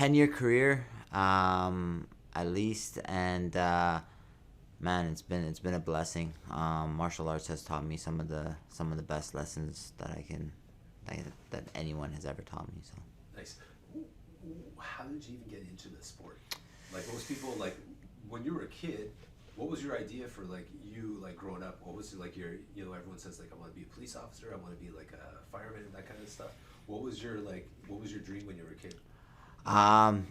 10-year career, at least, and man, it's been a blessing. Martial arts has taught me some of the best lessons that anyone has ever taught me. So. Nice. How did you even get into the sport? Like most people, like when you were a kid, what was your idea for like you like growing up? What was like your everyone says like I want to be a police officer, I want to be like a fireman and that kind of stuff. What was your dream when you were a kid?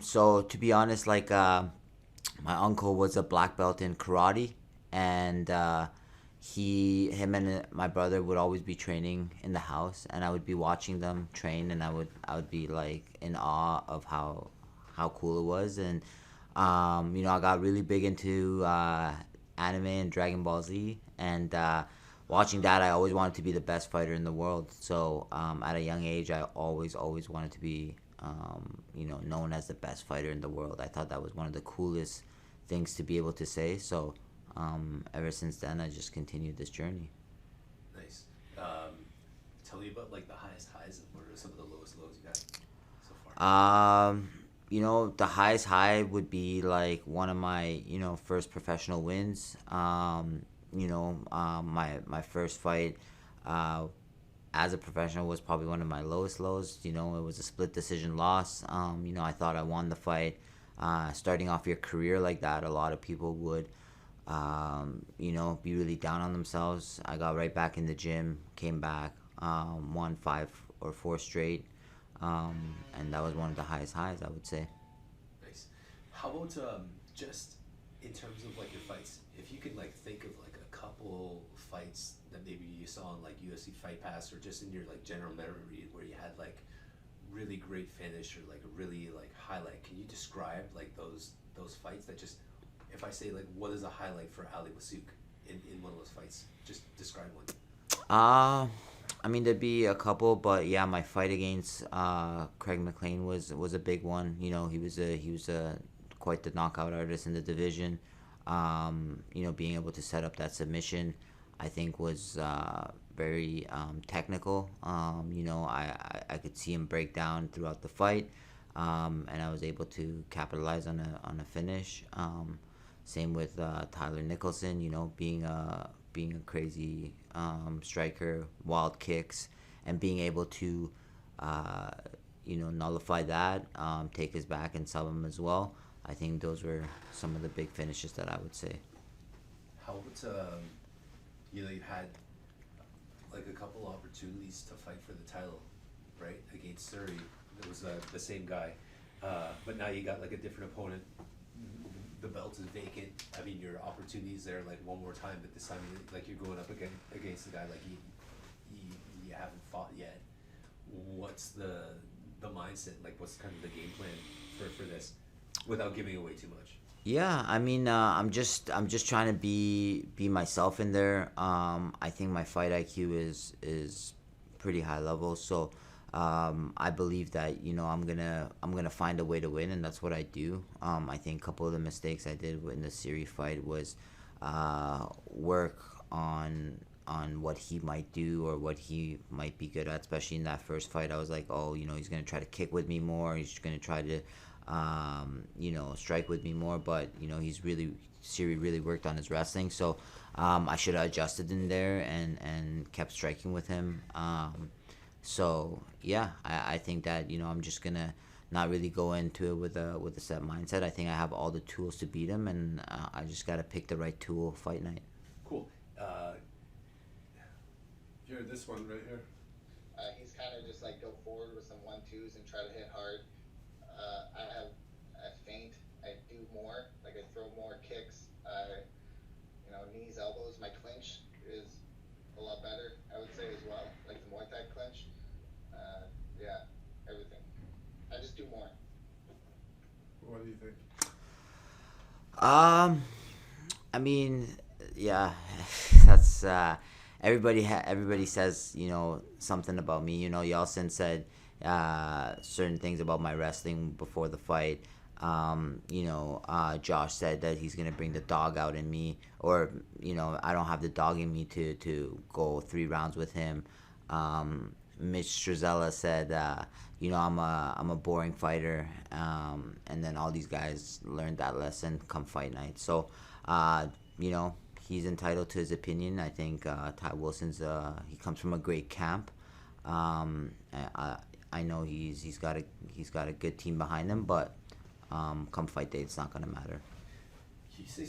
So to be honest, like my uncle was a black belt in karate, and him and my brother would always be training in the house, and I would be watching them train, and I would be like in awe of how cool it was, and I got really big into anime and Dragon Ball Z, and watching that, I always wanted to be the best fighter in the world. So at a young age, I always wanted to be known as the best fighter in the world. I thought that was one of the coolest things to be able to say. So ever since then, I just continued this journey. Nice. Um, Tell me about like the highest highs and what are some of the lowest lows you got so far? Um, the highest high would be like one of my, first professional wins. My first fight uh, as a professional was probably one of my lowest lows. It was a split decision loss. I thought I won the fight. Starting off your career like that, a lot of people would, be really down on themselves. I got right back in the gym, came back, won 5 or 4 straight, and that was one of the highest highs, I would say. Nice. How about just in terms of like your fights? If you could like think of like a couple fights that maybe you saw on like UFC Fight Pass or just in your like general memory where you had like really great finish or like a really like highlight. Can you describe like those fights that just if I say like what is a highlight for Ali Wasuk in one of those fights? Just describe one. Uh, I mean, there'd be a couple, but yeah, my fight against Craig McLean was a big one. He was a quite the knockout artist in the division. Being able to set up that submission, I think was very technical. I could see him break down throughout the fight, and I was able to capitalize on a finish. Same with Tyler Nicholson. Being a crazy striker, wild kicks, and being able to uh, nullify that, take his back and sub him as well. I think those were some of the big finishes that I would say. How about you had like a couple opportunities to fight for the title, right? Against Surrey, it was the same guy, but now you got like a different opponent. The belt is vacant. I mean, your opportunities there like one more time, but this time like you're going up against a guy like you, you haven't fought yet. What's the mindset? Like, what's kind of the game plan for this, without giving away too much? Yeah, I mean, I'm just trying to be myself in there. I think my fight IQ is pretty high level, so I believe that I'm gonna find a way to win, and that's what I do. I think a couple of the mistakes I did in the series fight was work on what he might do or what he might be good at. Especially in that first fight, I was like, oh, he's gonna try to kick with me more. He's gonna try to strike with me more. But Siri really worked on his wrestling, so I should have adjusted in there and kept striking with him. So yeah, I think that I'm just gonna not really go into it with a set mindset. I think I have all the tools to beat him, and I just gotta pick the right tool fight night. Cool. Here, this one right here. He's kind of just like go forward with some one twos and try to hit hard. I have I feint. I do more. Like I throw more kicks. Knees, elbows. My clinch is a lot better. I would say as well. Like the Muay Thai clinch. Yeah, everything. I just do more. What do you think? Um, I mean, yeah, that's everybody says something about me. Yeltsin said certain things about my wrestling before the fight. Josh said that he's gonna bring the dog out in me, or I don't have the dog in me to go 3 rounds with him. Mitch Struzella said, I'm a boring fighter, and then all these guys learned that lesson come fight night. So, you know, he's entitled to his opinion. I think Ty Wilson's he comes from a great camp. I know he's got a good team behind him, but come fight day, it's not gonna matter. Can you say something